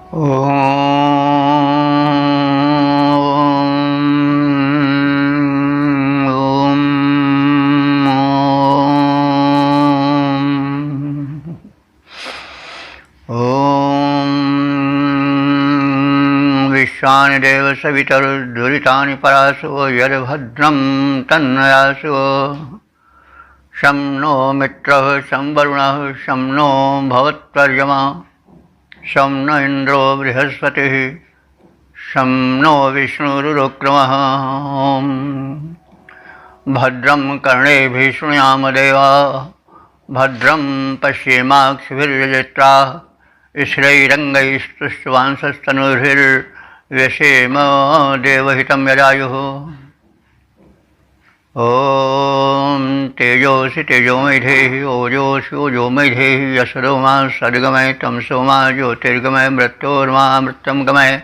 विश्वानि देव सवितरुर्दुरितानि परासो यद्भद्रं तन्नयासो शं नो मित्रः शं वरुणः शं नो भवत्पर्यमा शं न इन्द्रो बृहस्पतिः शं नो विष्णुरुक्रमः भद्रं कर्णेभिः शृणुयाम देवाः भद्रं पश्येमाक्षभिर्यजत्राः श्रैरङ्गैस्तुष्टुवांसस्तनूभिर्व्यसेम देवहितं यदायुः। ॐ तेजोऽसि तेजोमयधेहि ओजोऽसि ओजोमयि धेहि यशो मा सद्गमय तमसो मा ज्योतिर्गमय मृत्योर्मामृतं गमय।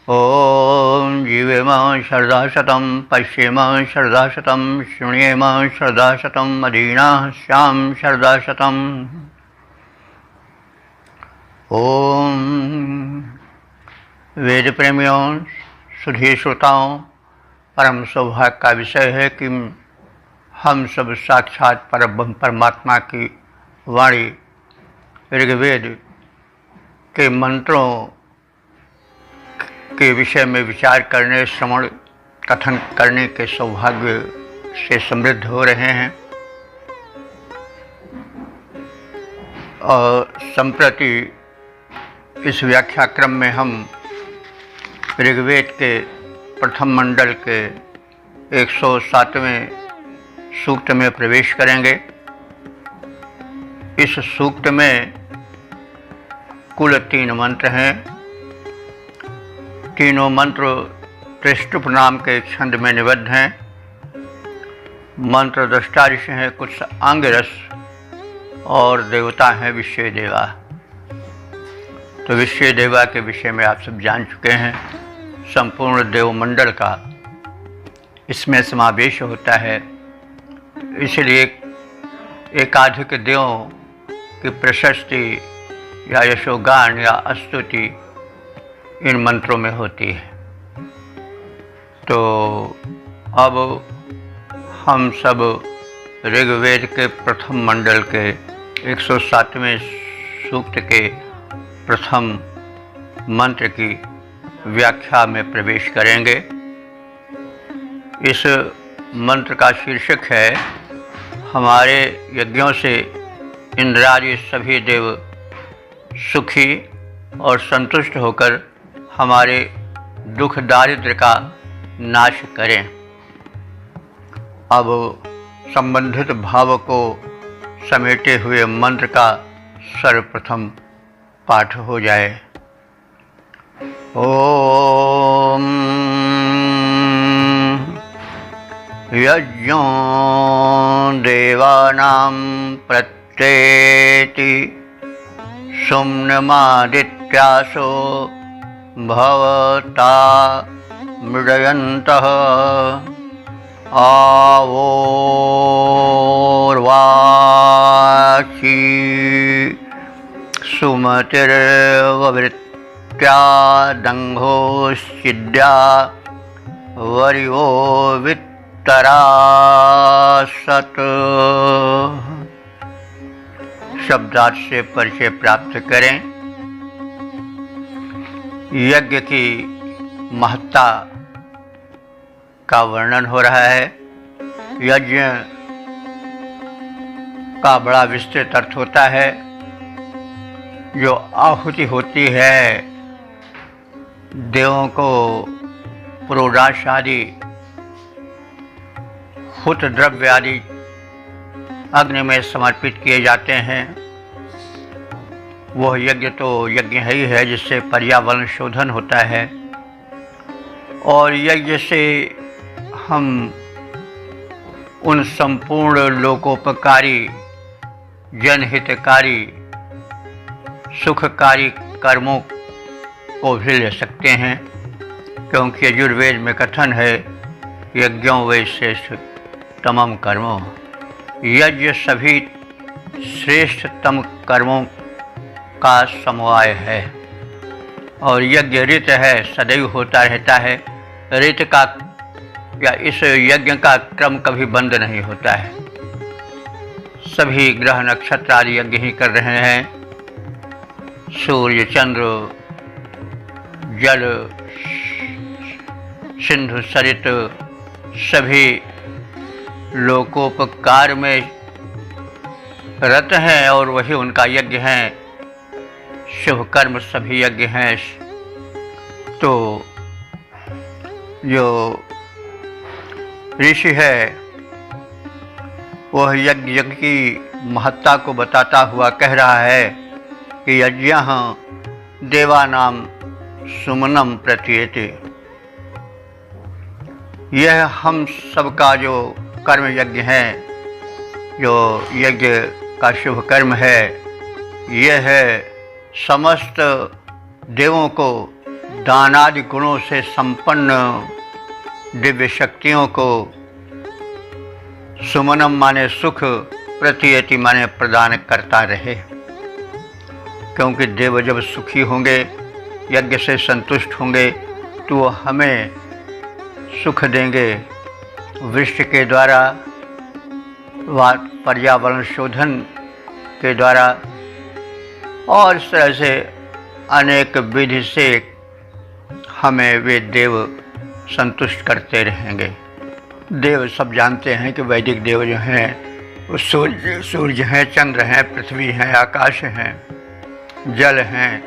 ॐ जीवेम शरदा शतं पश्येम शरदा शतं शृण्येम शरदा शतं मदीनाः स्याम शरदा शतम्। ओम वेद प्रेमियों सुधी श्रोताओं, परम सौभाग्य का विषय है कि हम सब साक्षात परब्रह्म परमात्मा की वाणी ऋग्वेद के मंत्रों के विषय में विचार करने, श्रवण कथन करने के सौभाग्य से समृद्ध हो रहे हैं। और संप्रति इस व्याख्याक्रम में हम ऋग्वेद के प्रथम मंडल के 107वें सूक्त में प्रवेश करेंगे। इस सूक्त में कुल 3 मंत्र हैं। तीनों मंत्र त्रिष्टुप नाम के छंद में निबद्ध हैं। मंत्र दृष्टारिष हैं, कुछ आंगिरस और देवता हैं विश्व देवा। तो विश्व देवा के विषय में आप सब जान चुके हैं। संपूर्ण देवमंडल का इसमें समावेश होता है, इसलिए एकाधिक देवों की प्रशस्ति या यशोगान या स्तुति इन मंत्रों में होती है। तो अब हम सब ऋग्वेद के प्रथम मंडल के 107वें सूक्त के प्रथम मंत्र की व्याख्या में प्रवेश करेंगे। इस मंत्र का शीर्षक है, हमारे यज्ञों से इंद्रादि सभी देव सुखी और संतुष्ट होकर हमारे दुख दारिद्र्य का नाश करें। अब संबंधित भाव को समेटे हुए मंत्र का सर्वप्रथम पाठ हो जाए। ओम यज्ञो देवानां प्रत्येति सुम्नमादित्यासो भवता मृडयन्तः आवोर्वाची सुमतिर्ववृत्त्या दंघोश्चिद्या वरिवो वित्तरासत। शब्दार्थ से परिचय प्राप्त करें। यज्ञ की महत्ता का वर्णन हो रहा है। यज्ञ का बड़ा विस्तृत अर्थ होता है। जो आहुति होती है देवों को पुरोडाश आदि हुत द्रव्य आदि अग्नि में समर्पित किए जाते हैं, वह यज्ञ तो यज्ञ ही है जिससे पर्यावरण शोधन होता है। और यज्ञ से हम उन संपूर्ण लोकोपकारी जनहितकारी सुखकारी कर्मों को भी ले सकते हैं, क्योंकि यजुर्वेद में कथन है यज्ञों वै श्रेष्ठ तमम कर्मों। यज्ञ सभी श्रेष्ठतम कर्मों का समवाय है। और यज्ञ ऋत है, सदैव होता रहता है। ऋत का या इस यज्ञ का क्रम कभी बंद नहीं होता है। सभी ग्रह नक्षत्र आदि यज्ञ ही कर रहे हैं। सूर्य, चंद्र, जल, सिंधु, सरित सभी लोकोपकार में रत हैं और वही उनका यज्ञ है। शुभ कर्म सभी यज्ञ हैं। तो जो ऋषि है वह यज्ञ की महत्ता को बताता हुआ कह रहा है कि यज्ञः देवानां सुमनम प्रतीयते। यह हम सबका जो कर्म यज्ञ है, जो यज्ञ का शुभ कर्म है, यह है समस्त देवों को दानादि गुणों से संपन्न दिव्य शक्तियों को सुमनम माने सुख, प्रतीयति माने प्रदान करता रहे। क्योंकि देव जब सुखी होंगे, यज्ञ से संतुष्ट होंगे, तो वो हमें सुख देंगे। वृक्ष के द्वारा, पर्यावरण शोधन के द्वारा और इस तरह से अनेक विधि से हमें वे देव संतुष्ट करते रहेंगे। देव सब जानते हैं कि वैदिक देव जो हैं वो सूर्य हैं, चंद्र हैं, पृथ्वी हैं, आकाश हैं, जल हैं,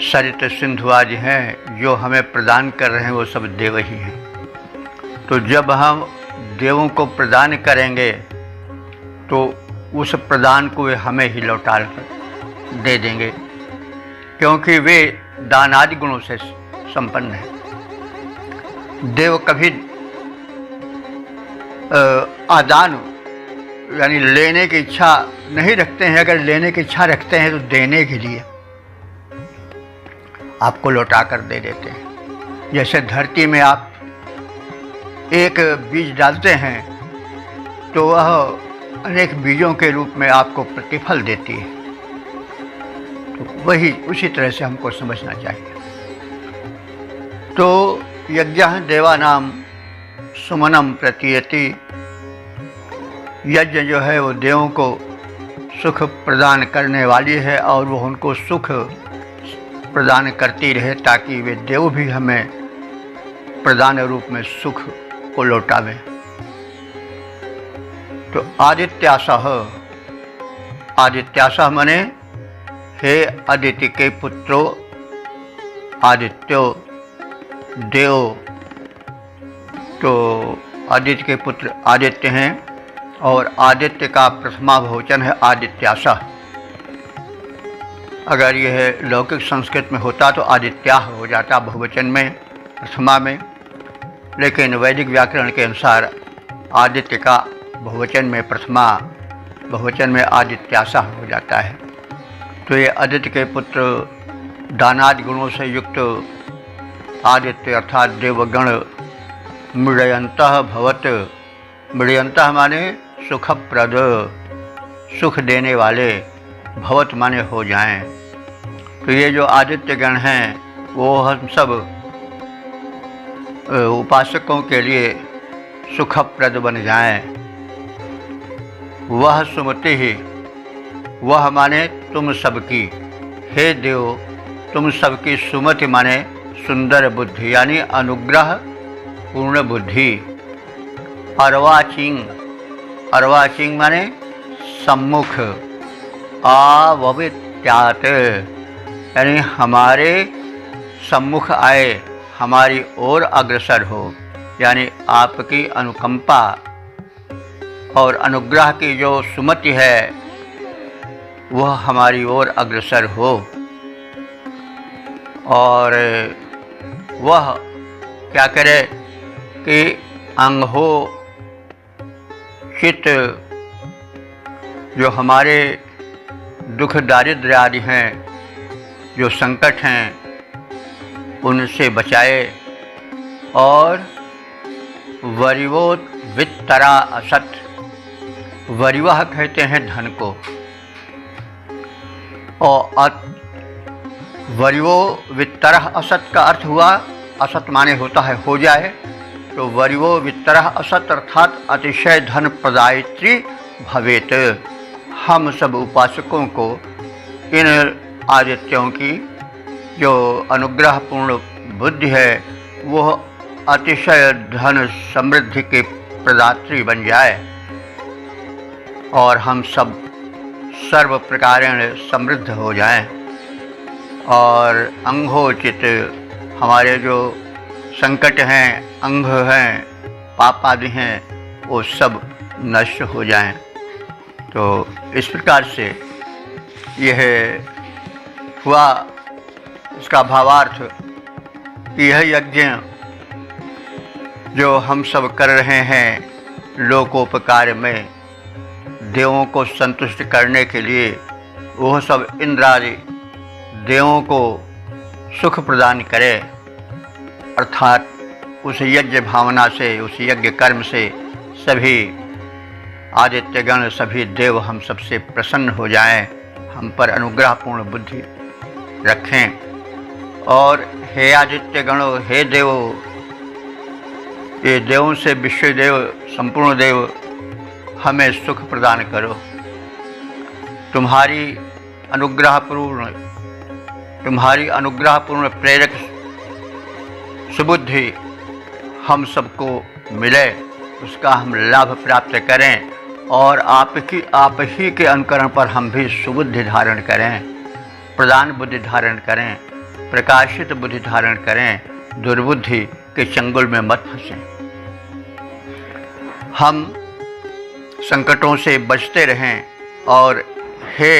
सरित, सिंधु आदि हैं। जो हमें प्रदान कर रहे हैं वो सब देव ही हैं। तो जब हम देवों को प्रदान करेंगे तो उस प्रदान को वे हमें ही लौटा दे देंगे, क्योंकि वे दानादि गुणों से संपन्न हैं। देव कभी आदान यानी लेने की इच्छा नहीं रखते हैं। अगर लेने की इच्छा रखते हैं तो देने के लिए आपको लौटा कर दे देते हैं। जैसे धरती में आप एक बीज डालते हैं तो वह अनेक बीजों के रूप में आपको प्रतिफल देती है। तो वही उसी तरह से हमको समझना चाहिए। तो यज्ञः देवानां सुमनम प्रतीयति। यज्ञ जो है वो देवों को सुख प्रदान करने वाली है और वो उनको सुख प्रदान करती रहे, ताकि वे देव भी हमें प्रदान रूप में सुख को लौटावे। तो आदित्यासः, आदित्यासः माने हे अदिति के पुत्रो, आदित्यो देव। तो आदित्य के पुत्र आदित्य हैं और आदित्य का प्रथमा बहुवचन है आदित्यासः। अगर यह लौकिक संस्कृत में होता तो आदित्याः हो जाता बहुवचन में, प्रथमा में, लेकिन वैदिक व्याकरण के अनुसार आदित्य का बहुवचन में प्रथमा बहुवचन में आदित्यासः हो जाता है। तो ये आदित्य के पुत्र दानादि गुणों से युक्त आदित्य अर्थात देवगण मृडयन्तः भवत। मृडयन्तः माने सुखप्रद, सुख देने वाले, भवत माने हो जाएं। तो ये जो आदित्य गण हैं वो हम सब उपासकों के लिए सुखप्रद बन जाएं। वह सुमति ही, वह माने तुम सबकी, हे देव तुम सबकी सुमति माने सुंदर बुद्धि यानी अनुग्रह पूर्ण बुद्धि। अर्वाचीन, अर्वाचीन माने सम्मुख, आववित्यात् यानी हमारे सम्मुख आए, हमारी ओर अग्रसर हो, यानी आपकी अनुकंपा और अनुग्रह की जो सुमति है वह हमारी ओर अग्रसर हो। और वह क्या करे कि अंगहो चित, जो हमारे दुख दारिद्र्य आदि हैं, जो संकट हैं, उनसे बचाए। और वरिवोत वित्तरा असत, वरिवह कहते हैं धन को, और वरिवो वित्तरः असत का अर्थ हुआ, असत माने होता है हो जाए, तो वरिवो वित्तरः असत अर्थात अतिशय धन प्रदायत्री भवेत। हम सब उपासकों को इन आदित्यों की जो अनुग्रहपूर्ण बुद्धि है वह अतिशय धन समृद्धि के प्रदात्री बन जाए और हम सब सर्व प्रकारेण समृद्ध हो जाएं और अंगोचित हमारे जो संकट हैं, अंग हैं, पाप आदि हैं, वो सब नष्ट हो जाएं। तो इस प्रकार से यह हुआ इसका भावार्थ कि यह यज्ञ जो हम सब कर रहे हैं लोकोपकार में देवों को संतुष्ट करने के लिए, वह सब इंद्र आदि देवों को सुख प्रदान करे, अर्थात उस यज्ञ भावना से, उस यज्ञ कर्म से सभी आदित्यगण, सभी देव हम सबसे प्रसन्न हो जाएं, हम पर अनुग्रहपूर्ण बुद्धि रखें। और हे आदित्यगणों, हे देवो, ये देवों से विश्व देव, संपूर्ण देव हमें सुख प्रदान करो। तुम्हारी अनुग्रहपूर्ण प्रेरक सुबुद्धि हम सबको मिले, उसका हम लाभ प्राप्त करें और आप ही के अनुकरण पर हम भी सुबुद्धि धारण करें, प्रधान बुद्धि धारण करें, प्रकाशित बुद्धि धारण करें, दुर्बुद्धि के चंगुल में मत फंसें। हम संकटों से बचते रहें और हे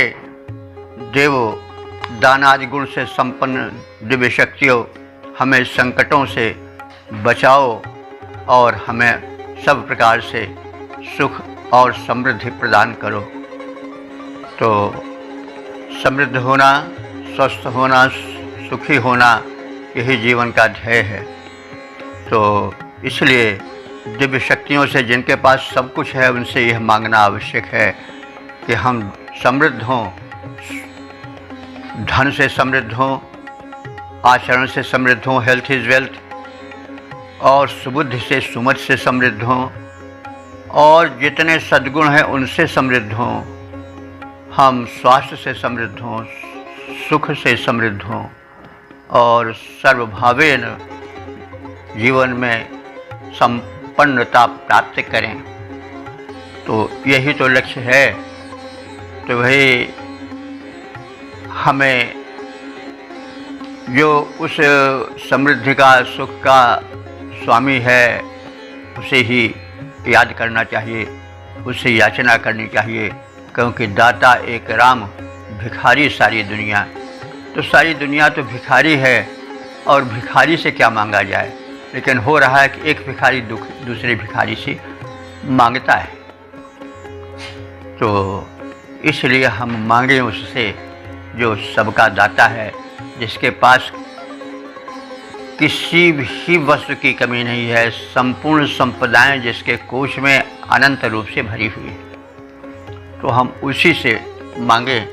देवो, दानादि गुण से संपन्न दिव्य शक्तियों, हमें संकटों से बचाओ और हमें सब प्रकार से सुख और समृद्धि प्रदान करो। तो समृद्ध होना, स्वस्थ होना, सुखी होना, यही जीवन का ध्येय है। तो इसलिए दिव्य शक्तियों से, जिनके पास सब कुछ है, उनसे यह मांगना आवश्यक है कि हम समृद्ध हों, धन से समृद्ध हों, आचरण से समृद्ध हों, हेल्थ इज़ वेल्थ, और सुबुद्धि से, सुमति से समृद्ध हों, और जितने सद्गुण हैं उनसे समृद्ध हों, हम स्वास्थ्य से समृद्ध हों, सुख से समृद्ध हों और सर्वभावेन जीवन में संपन्नता प्राप्त करें। तो यही तो लक्ष्य है। तो वही हमें जो उस समृद्धि का, सुख का स्वामी है, उसे ही याद करना चाहिए, उससे याचना करनी चाहिए, क्योंकि दाता एक राम, भिखारी सारी दुनिया। तो सारी दुनिया तो भिखारी है और भिखारी से क्या मांगा जाए, लेकिन हो रहा है कि एक भिखारी दूसरे भिखारी से मांगता है। तो इसलिए हम मांगें उससे जो सबका दाता है, जिसके पास किसी भी वस्तु की कमी नहीं है, संपूर्ण संपदाएं जिसके कोष में अनंत रूप से भरी हुई है। तो हम उसी से मांगें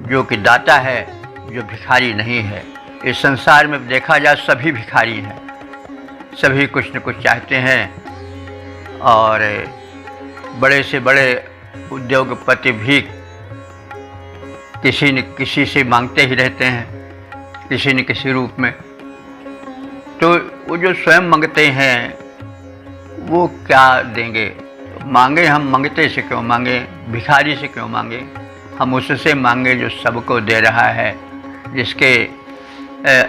जो कि दाता है, जो भिखारी नहीं है। इस संसार में देखा जाए सभी भिखारी हैं, सभी कुछ न कुछ चाहते हैं और बड़े से बड़े उद्योगपति भी किसी न किसी से मांगते ही रहते हैं, किसी न किसी रूप में। तो वो जो स्वयं मांगते हैं वो क्या देंगे? मांगे हम, मांगते से क्यों मांगे, भिखारी से क्यों मांगे? हम उससे मांगे जो सबको दे रहा है, जिसके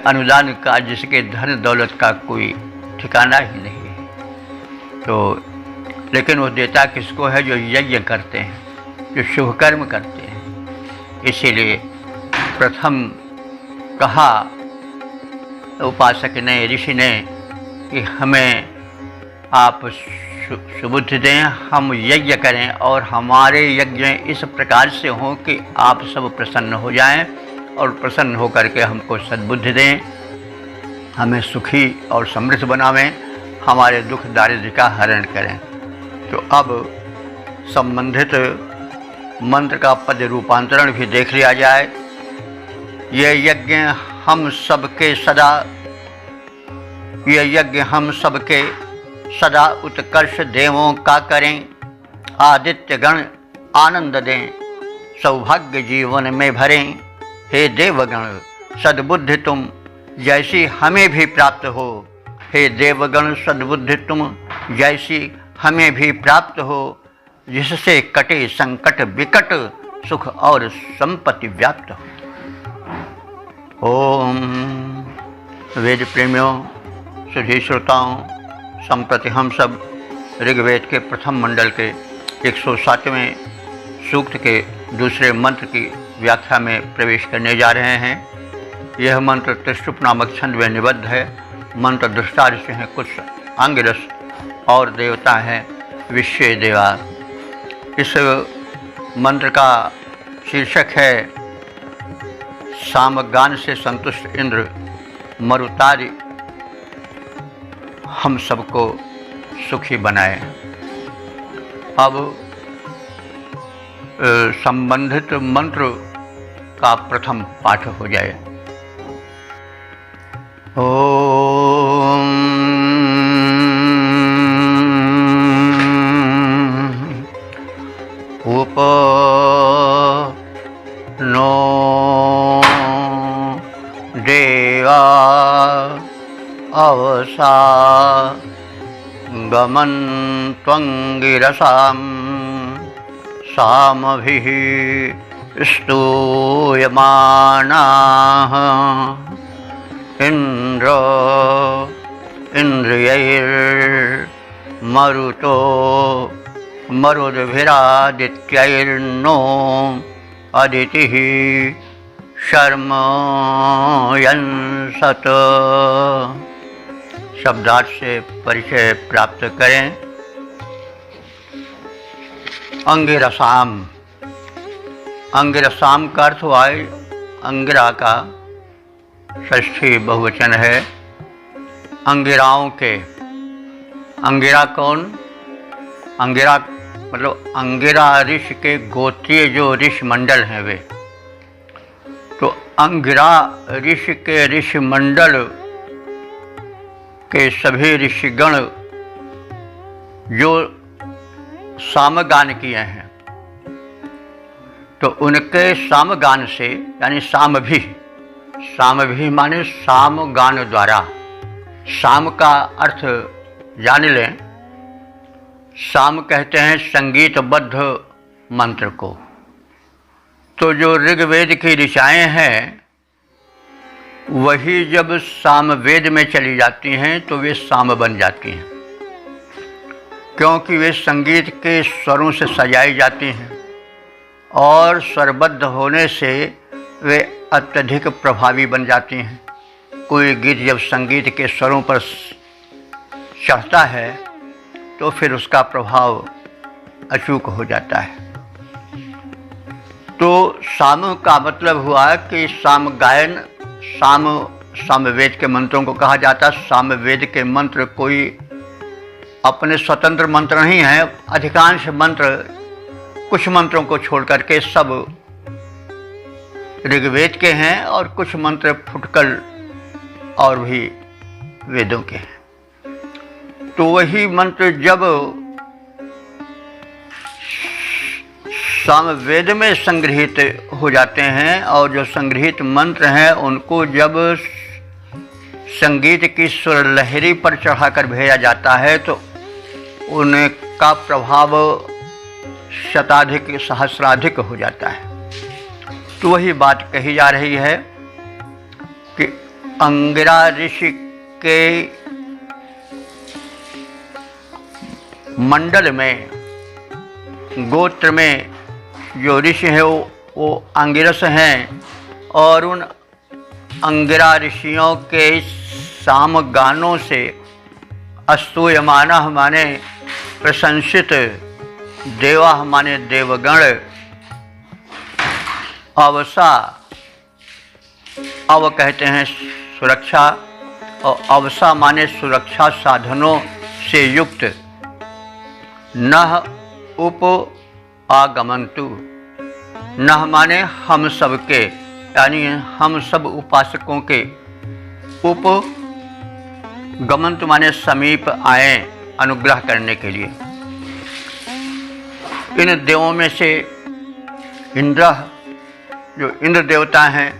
अनुदान का, जिसके धन दौलत का कोई ठिकाना ही नहीं है। तो लेकिन वो देता किसको है? जो यज्ञ करते हैं, जो शुभ कर्म करते हैं। इसीलिए प्रथम कहा उपासक ने, ऋषि ने कि हमें आप सुबुद्धि दें, हम यज्ञ करें और हमारे यज्ञ इस प्रकार से हों कि आप सब प्रसन्न हो जाएं और प्रसन्न होकर के हमको सद्बुद्धि दें, हमें सुखी और समृद्ध बनावें, हमारे दुख दारिद्र्य का हरण करें। तो अब संबंधित मंत्र का पद रूपांतरण भी देख लिया जाए। ये यज्ञ हम सबके सदा उत्कर्ष देवों का करें। आदित्य गण आनंद दें, सौभाग्य जीवन में भरें। हे देवगण सद्बुद्धि तुम जैसी हमें भी प्राप्त हो। हे देवगण सद्बुद्धि तुम जैसी हमें भी प्राप्त हो, जिससे कटे संकट विकट, सुख और संपत्ति व्याप्त हो। ओम वेद प्रेमियों, सुधी श्रोताओं, संप्रति हम सब ऋग्वेद के प्रथम मंडल के 107वें सूक्त के दूसरे मंत्र की व्याख्या में प्रवेश करने जा रहे हैं। यह मंत्र त्रिशुप नामक छंद में निबद्ध है। मंत्र दृष्टार से हैं कुछ अंगिरस और देवता हैं विश्व देवा। इस मंत्र का शीर्षक है सामगान से संतुष्ट इंद्र मरुतारी हम सबको सुखी बनाए। अब संबंधित मंत्र का प्रथम पाठ हो जाए। ओम उप नो देवा अवसा गमन्त्वंगिरसां सामभिः स्तूयमानाः इंद्र इंद्रियैर्मरुतो मरुद्भिरादित्यैर्नो अदितिः शर्म यंसत। शब्दार्थ से परिचय प्राप्त करें। अंगिरसाम, अंगिरसाम का अर्थ हुआ अंगिरा का षष्ठी बहुवचन है। अंगिराओं के, अंगिरा कौन? अंगिरा मतलब अंगिरा ऋषि के गोत्रीय जो ऋषि मंडल हैं वे। तो अंगिरा ऋषि के ऋषि मंडल के सभी ऋषिगण जो सामगान किए हैं, तो उनके सामगान से, यानी सामभी, सामभी माने सामगान द्वारा। साम का अर्थ जान लें। साम कहते हैं संगीतबद्ध मंत्र को। तो जो ऋग्वेद की ऋचाएँ हैं वही जब सामवेद में चली जाती हैं तो वे साम बन जाती हैं, क्योंकि वे संगीत के स्वरों से सजाई जाती हैं और स्वरबद्ध होने से वे अत्यधिक प्रभावी बन जाती हैं। कोई गीत जब संगीत के स्वरों पर चढ़ता है तो फिर उसका प्रभाव अचूक हो जाता है। तो साम का मतलब हुआ कि सामगायन, सामवेद के मंत्रों को कहा जाता है। सामवेद के मंत्र कोई अपने स्वतंत्र मंत्र नहीं हैं। अधिकांश मंत्र, कुछ मंत्रों को छोड़ करके सब ऋग्वेद के हैं और कुछ मंत्र फुटकल और भी वेदों के हैं। तो वही मंत्र जब सामवेद में संग्रहित हो जाते हैं और जो संग्रहित मंत्र हैं उनको जब संगीत की सुर लहरी पर चढ़ाकर भेजा जाता है तो उनका प्रभाव शताधिक सहस्राधिक हो जाता है। तो वही बात कही जा रही है कि अंगिरा ऋषि के मंडल में, गोत्र में जो ऋषि हैं वो अंगिरस हैं और उन अंगिरा ऋषियों के सामगानों से अस्तूयमाना माने प्रशंसित, देवा माने देवगण, अवसा, अव कहते हैं सुरक्षा और अवसा माने सुरक्षा साधनों से युक्त, नह उप आगमंतु, नह माने हम सबके, यानी हम सब उपासकों के उपगमंत माने समीप आए अनुग्रह करने के लिए। इन देवों में से इंद्र, जो इंद्र देवता हैं,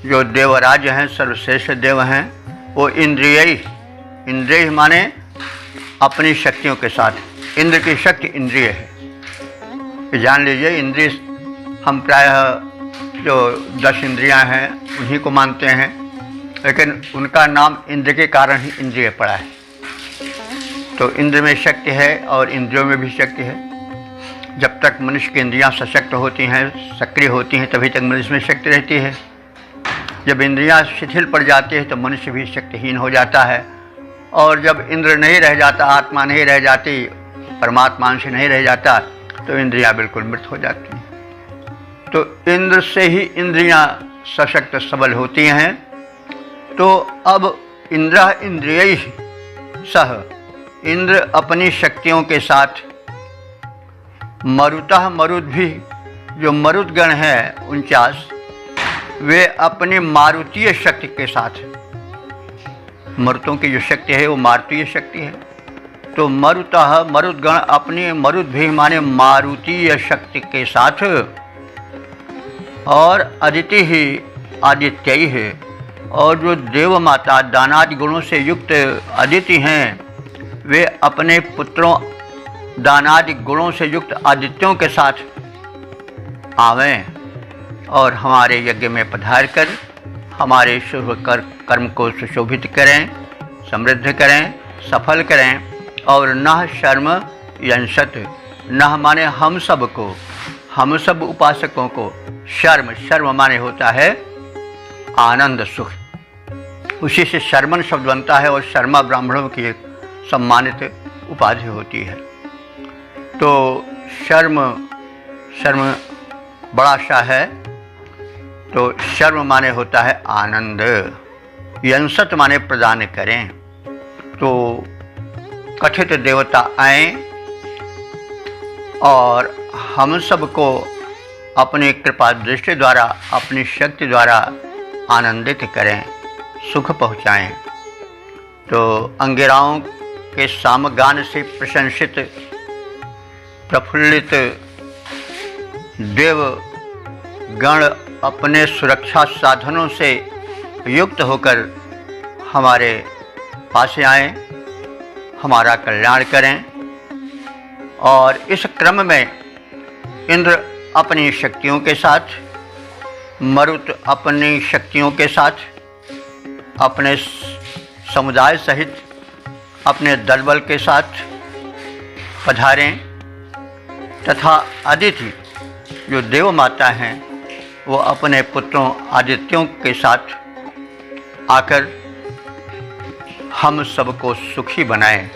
जो देवराज हैं, सर्वश्रेष्ठ देव हैं, वो इंद्रिय माने अपनी शक्तियों के साथ। इंद्र की शक्ति इंद्रिय है, जान लीजिए। इंद्रिय हम प्रायः जो 10 इंद्रियां हैं उन्हीं को मानते हैं, लेकिन उनका नाम इंद्र के कारण ही इंद्रिय पड़ा है। तो इंद्र में शक्ति है और इंद्रियों में भी शक्ति है। जब तक मनुष्य की इंद्रियां सशक्त होती हैं, सक्रिय होती हैं, तभी तक मनुष्य में शक्ति रहती है। जब इंद्रियां शिथिल पड़ जाती है तो मनुष्य भी शक्तिहीन हो जाता है। और जब इंद्र नहीं रह जाता, आत्मा नहीं रह जाती, परमात्मा अंश नहीं रह जाता, तो इंद्रियां बिल्कुल मृत हो जाती हैं। तो इंद्र से ही इंद्रियां सशक्त सबल होती हैं। तो अब इंद्रिय सह, इंद्र अपनी शक्तियों के साथ, मरुद भी, जो मरुदगण है 49, वे अपनी मारुतीय शक्ति के साथ, मरुतों की जो शक्ति है वो मारुतीय शक्ति है। तो मरुदगण अपनी मरुद भी माने मारुतीय शक्ति के साथ, और अदिति ही आदित्य ही है, और जो देव माता दानादि गुणों से युक्त अदिति हैं, वे अपने पुत्रों दानादि गुणों से युक्त आदित्यों के साथ आवें और हमारे यज्ञ में पधार कर हमारे शुभ कर्म को सुशोभित करें, समृद्ध करें, सफल करें। और नह शर्म यंशत, नह माने हम सब को, हम सब उपासकों को, शर्म माने होता है आनंद सुख, उसी से शर्मन शब्द बनता है और शर्मा ब्राह्मणों की एक सम्मानित उपाधि होती है। तो शर्म बड़ा सा है, तो शर्म माने होता है आनंद, यंसत माने प्रदान करें। तो कथित देवता आए और हम सबको अपनी कृपा दृष्टि द्वारा, अपनी शक्ति द्वारा आनंदित करें, सुख पहुँचाएं। तो अंगिराओं के सामगान से प्रशंसित प्रफुल्लित देव गण अपने सुरक्षा साधनों से युक्त होकर हमारे पास आएं, हमारा कल्याण करें। और इस क्रम में इंद्र अपनी शक्तियों के साथ, मरुत अपनी शक्तियों के साथ, अपने समुदाय सहित अपने दलबल के साथ पधारें, तथा अदिति जो देव माता हैं वो अपने पुत्रों आदित्यों के साथ आकर हम सबको सुखी बनाएं,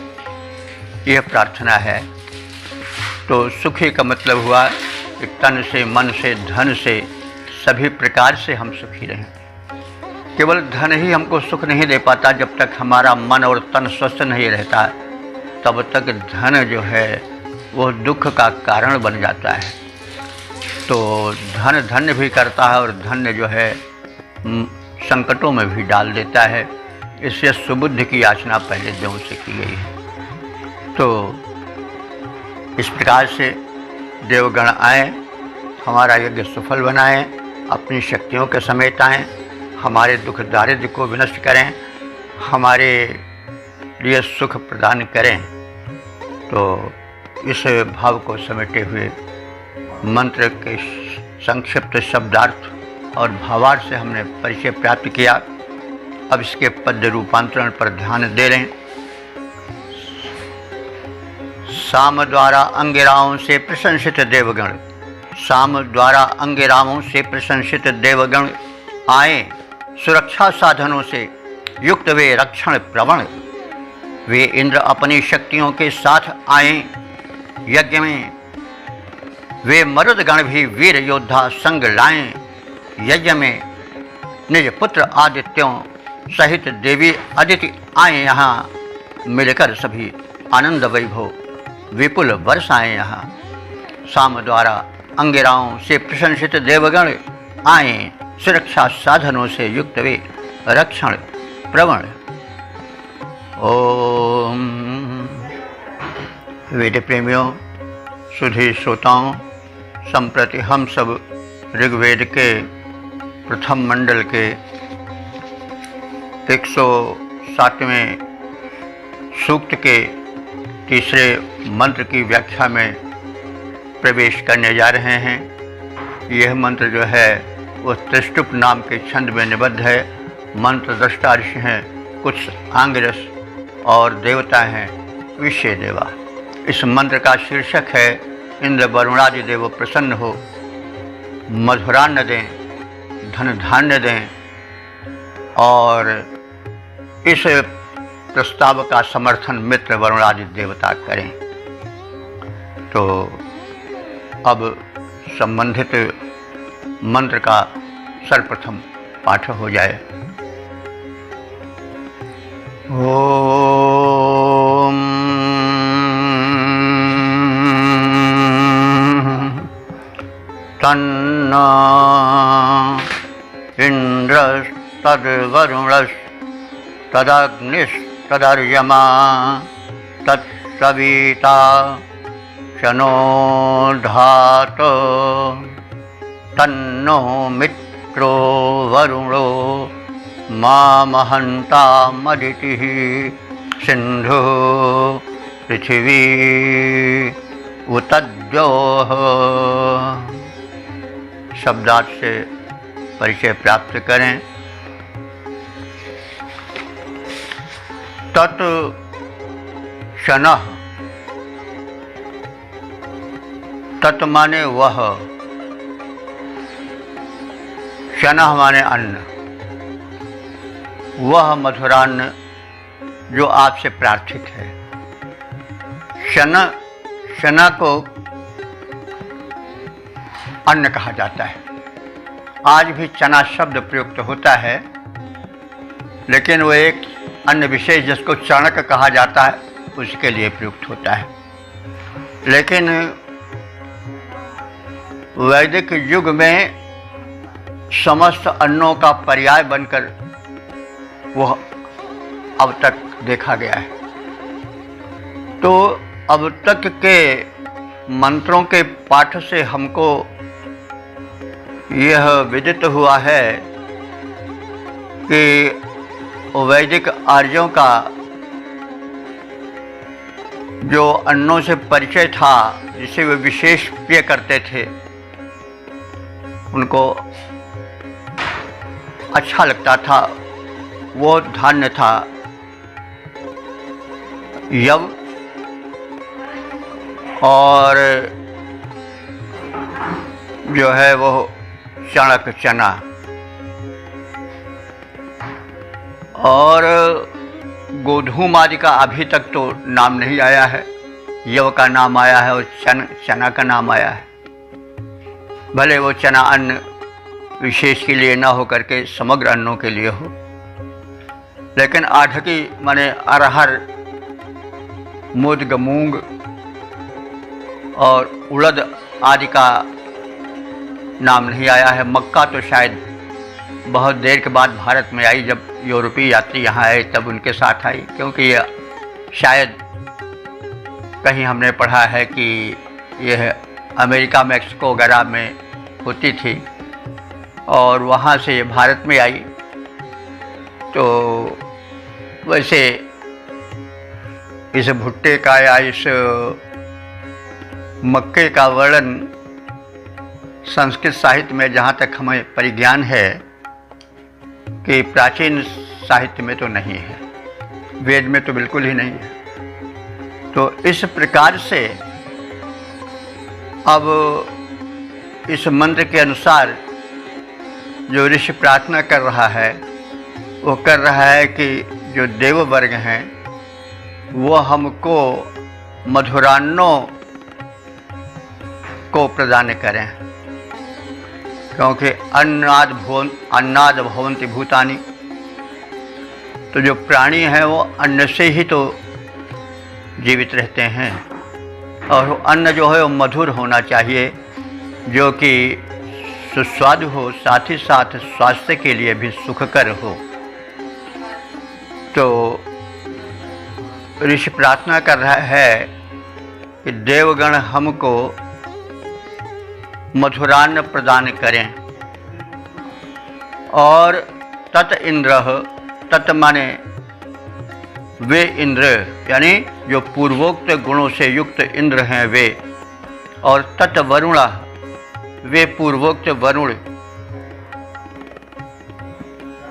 यह प्रार्थना है। तो सुखी का मतलब हुआ कि तन से, मन से, धन से, सभी प्रकार से हम सुखी रहें। केवल धन ही हमको सुख नहीं दे पाता, जब तक हमारा मन और तन स्वस्थ नहीं रहता तब तक धन जो है वो दुख का कारण बन जाता है। तो धन धन्य भी करता है और धन्य जो है संकटों में भी डाल देता है। इससे सुबुद्धि की याचना पहले देवों से की गई है। तो इस प्रकार से देवगण आए, हमारा यज्ञ सफल बनाएं, अपनी शक्तियों के समेत आएं, हमारे दुख दारिद्र्य को विनष्ट करें, हमारे लिए सुख प्रदान करें। तो इस भाव को समेटे हुए मंत्र के संक्षिप्त शब्दार्थ और भावार्थ से हमने परिचय प्राप्त किया। अब इसके पद्य रूपांतरण पर ध्यान दे लें। साम द्वारा अंगिराओं से प्रशंसित देवगण, साम द्वारा अंगिराओं से प्रशंसित देवगण आए, सुरक्षा साधनों से युक्त वे रक्षण प्रवण, वे इंद्र अपनी शक्तियों के साथ आए यज्ञ में। वे मरुदगण भी वीर योद्धा संग लाएं यज्ञ में। निज पुत्र आदित्यों सहित देवी अदिति आए यहाँ, मिलकर सभी आनंद वैभव विपुल वर्ष आए यहाँ। साम द्वारा अंगिराओं से प्रशंसित देवगण आए सुरक्षा साधनों से युक्त वे रक्षण प्रवण। ओम। वेद प्रेमियों, सुधी श्रोताओं, संप्रति हम सब ऋग्वेद के प्रथम मंडल के 107वें सूक्त के तीसरे मंत्र की व्याख्या में प्रवेश करने जा रहे हैं। यह मंत्र जो है वो त्रिष्टुप नाम के छंद में निबद्ध है। मंत्र दृष्टा ऋषि हैं, कुछ आंगिरस और देवता हैं विषय देवा। इस मंत्र का शीर्षक है इंद्र वरुणादि देव प्रसन्न हो, मधुरान्न दें, धन धान्य दें और इस प्रस्ताव का समर्थन मित्र वरुणादि देवता करें। तो अब संबंधित मंत्र का सर्वप्रथम पाठ हो जाए। ओम तन्नो इंद्रस्तद्वरुणस्तदग्निस्तदर्यमा तत्सविता शनो धातो तन्नो मित्रो वरुणो मामहन्तामदितिः सिन्धु पृथिवी उतद्योः। शब्दार्थ से परिचय प्राप्त करें। तत् शनः, तत् माने वह, शनः माने अन्न, वह मधुरान्न जो आपसे प्रार्थित है। शना को अन्न कहा जाता है। आज भी चना शब्द प्रयुक्त होता है, लेकिन वो एक अन्य विशेष जिसको चणक कहा जाता है उसके लिए प्रयुक्त होता है। लेकिन वैदिक युग में समस्त अन्नों का पर्याय बनकर वह अब तक देखा गया है। तो अब तक के मंत्रों के पाठ से हमको यह विदित हुआ है कि वैदिक आर्यों का जो अन्नों से परिचय था, जिसे वे विशेष प्रिय करते थे, उनको अच्छा लगता था, वो धान्य था यव और जो है वो चणक चना। और गोधूम आदि का अभी तक तो नाम नहीं आया है। यव का नाम आया है और चना का नाम आया है। भले वो चना अन्न विशेष के लिए ना हो करके समग्र अन्नों के लिए हो, लेकिन आढ़की माने अरहर, मुद्ग, मूंग और उड़द आदि का नाम नहीं आया है। मक्का तो शायद बहुत देर के बाद भारत में आई, जब यूरोपीय यात्री यहाँ आए तब उनके साथ आई, क्योंकि यह शायद कहीं हमने पढ़ा है कि यह अमेरिका, मैक्सिको वगैरह में होती थी और वहाँ से ये भारत में आई। तो वैसे इस भुट्टे का या इस मक्के का वर्णन संस्कृत साहित्य में जहाँ तक हमें परिज्ञान है कि प्राचीन साहित्य में तो नहीं है, वेद में तो बिल्कुल ही नहीं है। तो इस प्रकार से अब इस मंत्र के अनुसार जो ऋषि प्रार्थना कर रहा है, वो कर रहा है कि जो देव वर्ग हैं वो हमको मधुरान्नों को प्रदान करें, क्योंकि अन्नाद भवन्ति भूतानि। तो जो प्राणी हैं वो अन्न से ही तो जीवित रहते हैं, और वो अन्न जो है वो मधुर होना चाहिए, जो कि सुस्वादु हो, साथ ही साथ स्वास्थ्य के लिए भी सुखकर हो। तो ऋषि प्रार्थना कर रहा है कि देवगण हमको मधुरान्न प्रदान करें। और तत् इंद्र, तत् माने वे इंद्र, यानी जो पूर्वोक्त गुणों से युक्त इंद्र हैं वे, और तत् वरुणा, वे पूर्वोक्त वरुण,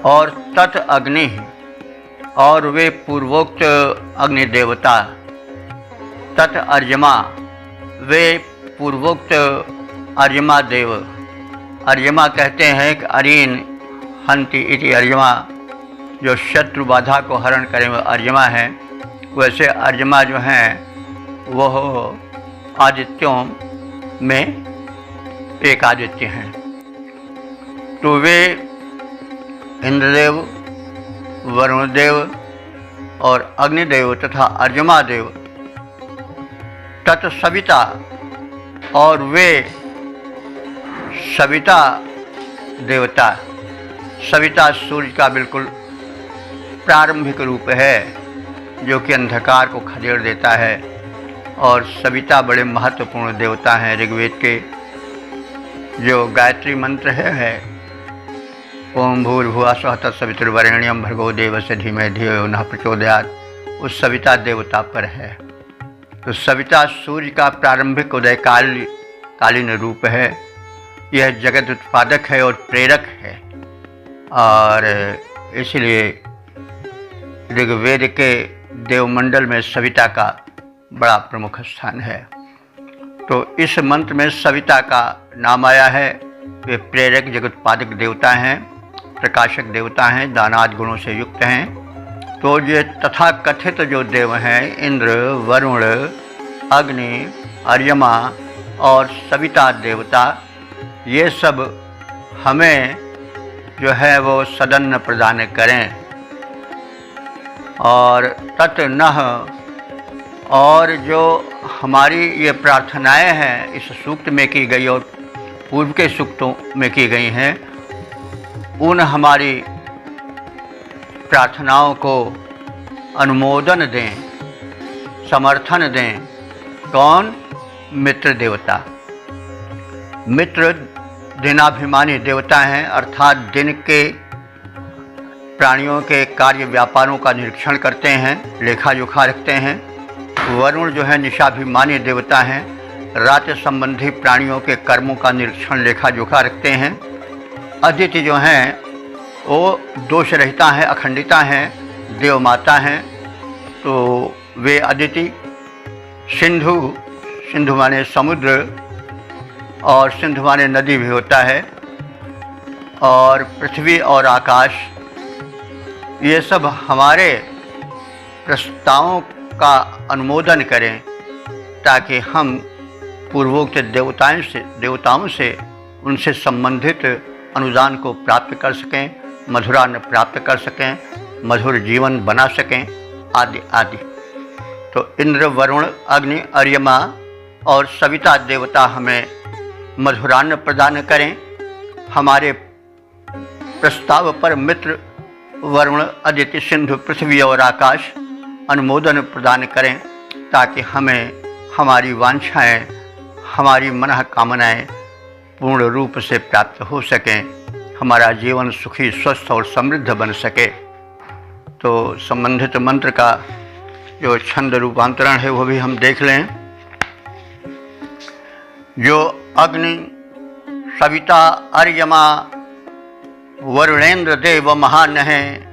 और तत् अग्नि, और वे पूर्वोक्त अग्नि देवता, तत् अर्यमा, वे पूर्वोक्त अर्यमा देव। अर्यमा कहते हैं कि अरीन हंति इति अर्यमा, जो शत्रु बाधा को हरण करें वह अर्यमा है। वैसे अर्यमा जो हैं वह आदित्यों में एक आदित्य हैं। तो वे इंद्रदेव, वरुणदेव और अग्निदेव तथा अर्यमा देव, तत्सविता, और वे सविता देवता। सविता सूर्य का बिल्कुल प्रारंभिक रूप है जो कि अंधकार को खदेड़ देता है, और सविता बड़े महत्वपूर्ण देवता हैं। ऋग्वेद के जो गायत्री मंत्र है ओम भूर्भुवः स्वः तत्सवितुर्वरेण्यं भर्गो देवस्य धीमहि धियो यो नः प्रचोदयात्, उस सविता देवता पर है। तो सविता सूर्य का प्रारंभिक उदयकालीन रूप है। यह जगत उत्पादक है और प्रेरक है, और इसलिए ऋग्वेद के देवमंडल में सविता का बड़ा प्रमुख स्थान है। तो इस मंत्र में सविता का नाम आया है। वे प्रेरक जगतोत्पादक देवता हैं, प्रकाशक देवता हैं, दानादि गुणों से युक्त हैं। तो ये तथा कथित जो देव हैं, इंद्र, वरुण, अग्नि, अर्यमा और सविता देवता, ये सब हमें जो है वो सदन्न प्रदान करें। और तत् नः, और जो हमारी ये प्रार्थनाएं हैं इस सूक्त में की गई और पूर्व के सूक्तों में की गई हैं, उन हमारी प्रार्थनाओं को अनुमोदन दें, समर्थन दें। कौन? मित्र देवता। मित्र दिनाभिमानी देवता हैं, अर्थात दिन के प्राणियों के कार्य व्यापारों का निरीक्षण करते हैं, लेखा जोखा रखते हैं। वरुण जो है निशाभिमानी देवता हैं, रात संबंधी प्राणियों के कर्मों का निरीक्षण लेखा जोखा रखते हैं। अदिति जो हैं वो दोष रहिता हैं, अखंडिता हैं, देव माता हैं, तो वे अदिति। सिंधु, सिंधु माने समुद्र, और सिंधु माने नदी भी होता है। और पृथ्वी और आकाश, ये सब हमारे प्रस्तावों का अनुमोदन करें ताकि हम पूर्वोक्त देवताओं से उनसे संबंधित अनुदान को प्राप्त कर सकें, मधुरान्न प्राप्त कर सकें, मधुर जीवन बना सकें, आदि आदि। तो इंद्र, वरुण, अग्नि, अर्यमा और सविता देवता हमें मधुरान्न प्रदान करें। हमारे प्रस्ताव पर मित्र, वरुण, अदिति, सिंधु, पृथ्वी और आकाश अनुमोदन प्रदान करें ताकि हमें हमारी वांछाएं, हमारी मनोकामनाएं पूर्ण रूप से प्राप्त हो सकें, हमारा जीवन सुखी, स्वस्थ और समृद्ध बन सके। तो संबंधित मंत्र का जो छंद रूपांतरण है वो भी हम देख लें। जो अग्नि, सविता, अर्यमा, वरुणेन्द्र देव महान हैं,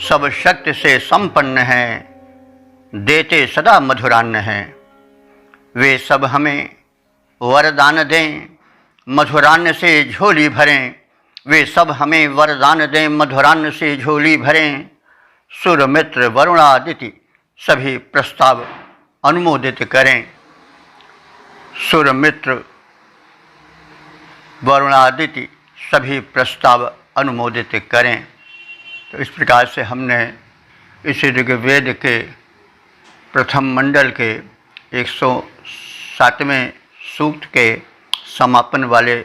सब शक्ति से संपन्न हैं, देते सदा मधुरान्न हैं। वे सब हमें वरदान दें, मधुरान्न से झोली भरें। वे सब हमें वरदान दें, मधुरान्न से झोली भरें। सुर, मित्र, वरुणादिति सभी प्रस्ताव अनुमोदित करें। सुर, मित्र, वरुणादिति सभी प्रस्ताव अनुमोदित करें। तो इस प्रकार से हमने इस ऋग्वेद के प्रथम मंडल के 107वें सूक्त के समापन वाले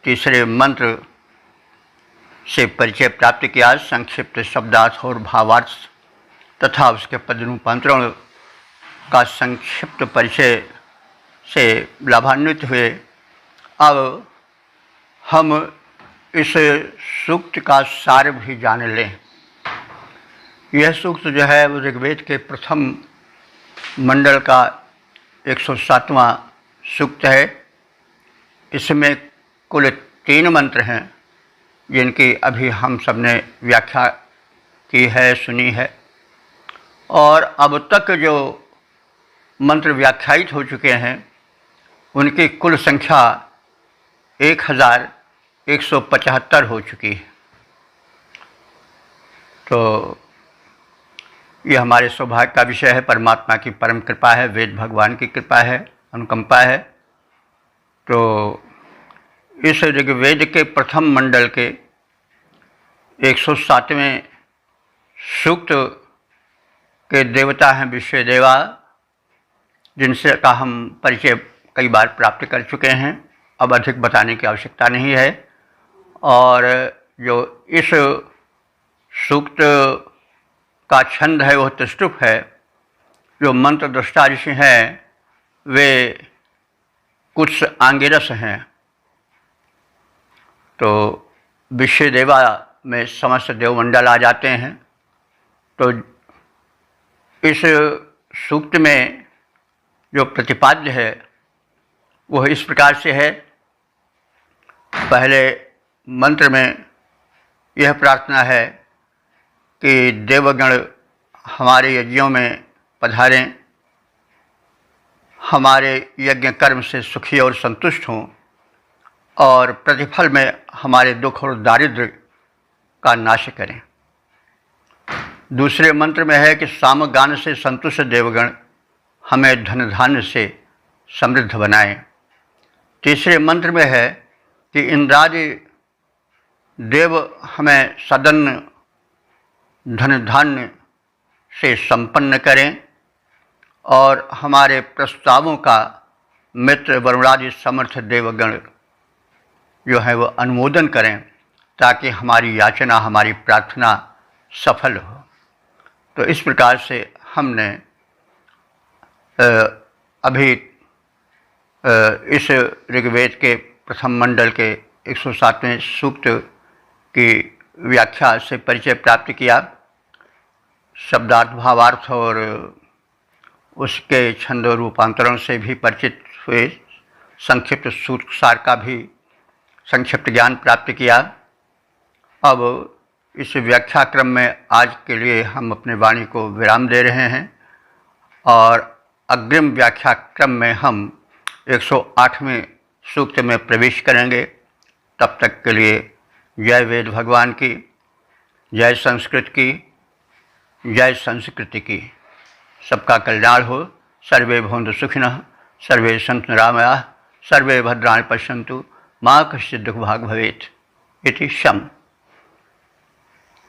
तीसरे मंत्र से परिचय प्राप्त किया, संक्षिप्त शब्दार्थ और भावार्थ तथा उसके पद रूपांतरण का संक्षिप्त परिचय से लाभान्वित हुए। अब हम इस सूक्त का सार भी जान लें। यह सूक्त जो है वो ऋग्वेद के प्रथम मंडल का 107वां सूक्त है। इसमें कुल 3 मंत्र हैं जिनकी अभी हम सब ने व्याख्या की है, सुनी है। और अब तक जो मंत्र व्याख्यायित हो चुके हैं उनकी कुल संख्या 1175 हो चुकी है। तो ये हमारे सौभाग्य का विषय है, परमात्मा की परम कृपा है, वेद भगवान की कृपा है, अनुकंपा है। तो इस ऋग्वेद के प्रथम मंडल के 107वें सूक्त के देवता हैं विश्वदेवा, जिनसे का हम परिचय कई बार प्राप्त कर चुके हैं, अब अधिक बताने की आवश्यकता नहीं है। और जो इस सूक्त का छंद है वह त्रिष्टुप है। जो मंत्र दृष्टा ऋषि हैं वे कुछ आंगिरस हैं। तो विश्वदेवा में समस्त देवमंडल आ जाते हैं। तो इस सूक्त में जो प्रतिपाद्य है वह इस प्रकार से है। पहले मंत्र में यह प्रार्थना है कि देवगण हमारे यज्ञों में पधारें, हमारे यज्ञ कर्म से सुखी और संतुष्ट हों और प्रतिफल में हमारे दुख और दारिद्र्य का नाश करें। दूसरे मंत्र में है कि सामगान से संतुष्ट देवगण हमें धन धान्य से समृद्ध बनाएं। तीसरे मंत्र में है कि इंद्रादि देव हमें सदन धन धान्य से संपन्न करें और हमारे प्रस्तावों का मित्र वरुणादि समर्थ देवगण जो है वह अनुमोदन करें, ताकि हमारी याचना, हमारी प्रार्थना सफल हो। तो इस प्रकार से हमने अभी इस ऋग्वेद के प्रथम मंडल के 107वें सूक्त की व्याख्या से परिचय प्राप्त किया। शब्दार्थ, भावार्थ और उसके छंद रूपांतरण से भी परिचित हुए। संक्षिप्त सूत्र सार का भी संक्षिप्त ज्ञान प्राप्त किया। अब इस व्याख्या क्रम में आज के लिए हम अपने वाणी को विराम दे रहे हैं और अग्रिम व्याख्या क्रम में हम 108वें सूक्त में प्रवेश करेंगे। तब तक के लिए जय वेद भगवान की, जय संस्कृत की, जय संस्कृति की। सबका कल्याण हो। सर्वे भवन्तु सुखिनः, सर्वे सन्तु निरामयाः, सर्वे भद्राणि पश्यन्तु, मा कश्चित् दुःखभाग् भवेत् इति शम्।